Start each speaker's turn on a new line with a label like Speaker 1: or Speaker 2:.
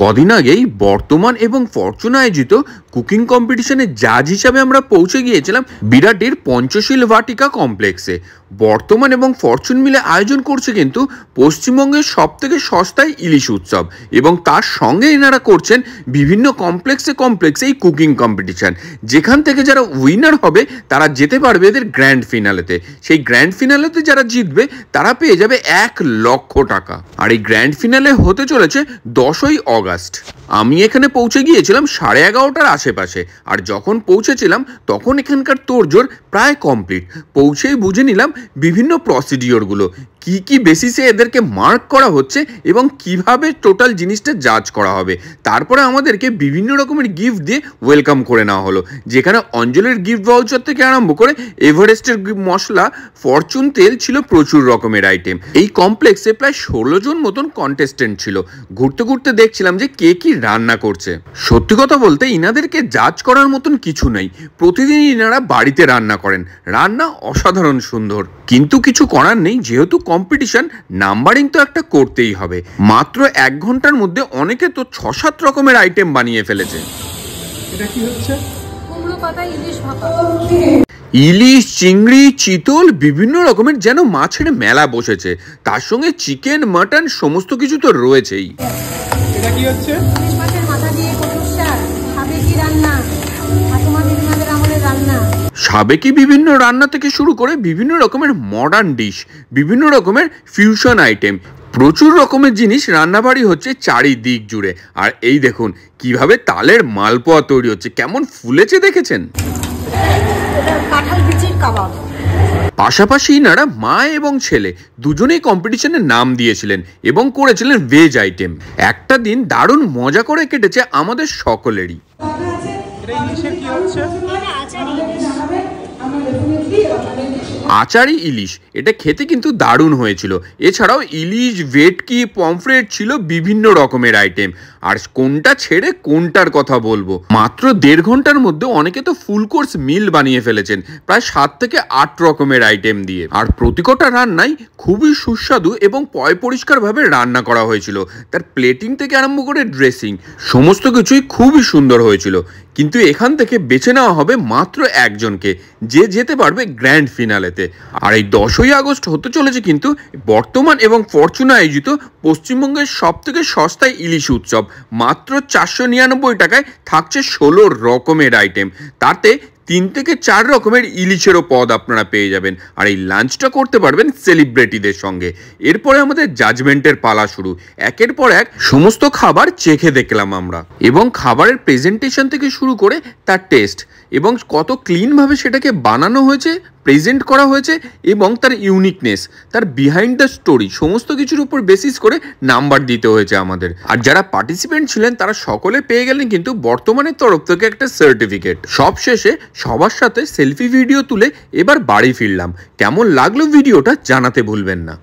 Speaker 1: কদিন আগেই বর্তমান এবং ফরচুন আয়োজিত কুকিং কম্পিটিশনে জাজ হিসাবে আমরা পৌঁছে গিয়েছিলাম বিরাটের পঞ্চশীল ভাটিকা কমপ্লেক্সে। বর্তমান এবং ফরচুন মিলে আয়োজন করছে কিন্তু পশ্চিমবঙ্গের সবথেকে সস্তায় ইলিশ উৎসব, এবং তার সঙ্গে এনারা করছেন বিভিন্ন কমপ্লেক্সে এই কুকিং কম্পিটিশন, যেখান থেকে যারা উইনার হবে তারা যেতে পারবে এদের গ্র্যান্ড ফিনালেতে। সেই গ্র্যান্ড ফিনালেতে যারা জিতবে তারা পেয়ে যাবে 1,00,000 টাকা। আর এই গ্র্যান্ড ফিনালে হতে চলেছে 10ই অগাস্ট। আমি এখানে পৌঁছে গিয়েছিলাম 11:30টার আশেপাশে, আর যখন পৌঁছেছিলাম তখন এখানকার তোড়জোড় প্রায় কমপ্লিট। পৌঁছেই বুঝে নিলাম বিভিন্ন প্রসিডিওরগুলো, কি বেসিসে এদেরকে মার্ক করা হচ্ছে এবং কিভাবে টোটাল জিনিসটা জাজ করা হবে। তারপরে আমাদেরকে বিভিন্ন রকমের গিফট দিয়ে ওয়েলকাম করে নেওয়া হলো, যেখানে অঞ্জলির গিফট ভাউচার থেকে আরম্ভ করে এভারেস্টের মশলা, ফরচুন তেল ছিল, প্রচুর রকমের আইটেম। এই কমপ্লেক্সে প্রায় 16 জন মতন কন্টেস্টেন্ট ছিল। ঘুরতে ঘুরতে দেখছিলাম যে কে কি রান্না করছে। সত্যি কথা বলতে ইনাদেরকে জাজ করার মতন কিছু নেই, প্রতিদিন ইনারা বাড়িতে রান্না করেন, রান্না অসাধারণ সুন্দর। কিন্তু কিছু করার নেই, যেহেতু কম্পিটিশন, নাম্বারিং তো একটা করতেই হবে। মাত্র 1 ঘন্টার মধ্যে অনেকে তো 6-7 রকমের আইটেম বানিয়ে ফেলেছে।
Speaker 2: এটা কি হচ্ছে? কুমড়ো পাতা ইলিশ ভাপা।
Speaker 1: ইলিশ, চিংড়ি, চিতল, বিভিন্ন রকমের যেন মাছের মেলা বসেছে। তার সঙ্গে চিকেন, মাটন সমস্ত কিছু তো রয়েছেই।
Speaker 2: এটা কি হচ্ছে?
Speaker 3: মাছের মাথা দিয়ে কচুর শাক, সাবেকি রান্না, ঠাকুমা দিদিমাদের আমলের রান্না।
Speaker 1: সাবেকি বিভিন্ন রান্না থেকে শুরু করে বিভিন্ন রকমের মডার্ন ডিশ, বিভিন্ন রকমের ফিউশন আইটেম, প্রচুর রকমের জিনিস রান্নাবাড়ি হচ্ছে চারিদিক জুড়ে। আর এই দেখুন কিভাবে তালের মালপোয়া তৈরি হচ্ছে, কেমন ফুলেছে দেখেছেন।
Speaker 3: কাঁঠাল বিচির কাবাব।
Speaker 1: পাশাপাশি ইনারা মা এবং ছেলে দুজনেই কম্পিটিশনের নাম দিয়েছিলেন এবং করেছিলেন ভেজ আইটেম। একটা দিন দারুণ মজা করে কেটেছে আমাদের সকলেরই। আচারি ইলিশ, এটা খেতে কিন্তু দারুণ হয়েছিল। এছাড়াও ইলিশ, ভেটকি, পমফ্রেট ছিল, বিভিন্ন রকমের আইটেম। আর কোনটা ছেড়ে কোনটার কথা বলবো, মাত্র 1.5 ঘন্টার মধ্যে অনেকে তো ফুল কোর্স মিল বানিয়ে ফেলেছেন প্রায় 7 থেকে 8 রকমের আইটেম দিয়ে। আর প্রতিকটা রান্নাই খুবই সুস্বাদু এবং পরিষ্কারভাবে রান্না করা হয়েছিল। তার প্লেটিং থেকে আরম্ভ করে ড্রেসিং সমস্ত কিছুই খুবই সুন্দর হয়েছিল। কিন্তু এখান থেকে বেছে নেওয়া হবে মাত্র একজনকে, যে যেতে পারবে গ্র্যান্ড ফিনালেতে। আর এই 10ই আগস্ট হতে চলেছে কিন্তু বর্তমান এবং ফরচুন আয়োজিত পশ্চিমবঙ্গের সবথেকে সস্তায় ইলিশ উৎসব। মাত্র 499 টাকায় থাকছে 16 রকমের আইটেম, তাতে 3 থেকে 4 রকমের ইলিশেরও পদ আপনারা পেয়ে যাবেন। আর এই লাঞ্চটা করতে পারবেন সেলিব্রিটিদের সঙ্গে। এরপরে আমাদের জাজমেন্টের পালা শুরু। একের পর এক সমস্ত খাবার চেখে দেখলাম আমরা, এবং খাবারের প্রেজেন্টেশন থেকে শুরু করে তার টেস্ট এবং কত ক্লিনভাবে সেটাকে বানানো হয়েছে, প্রেজেন্ট করা হয়েছে, এবং তার ইউনিকনেস, তার বিহাইন্ড দ্য স্টোরি, সমস্ত কিছুর উপর বেসিস করে নাম্বার দিতে হয়েছে আমাদের। আর যারা পার্টিসিপেন্ট ছিলেন তারা সকলে পেয়ে গেলেন কিন্তু বর্তমানের তরফ থেকে একটা সার্টিফিকেট। সব শেষে সবার সাথে সেলফি ভিডিও তুলে এবার বাড়ি ফিরলাম। কেমন লাগলো ভিডিওটা জানাতে ভুলবেন না।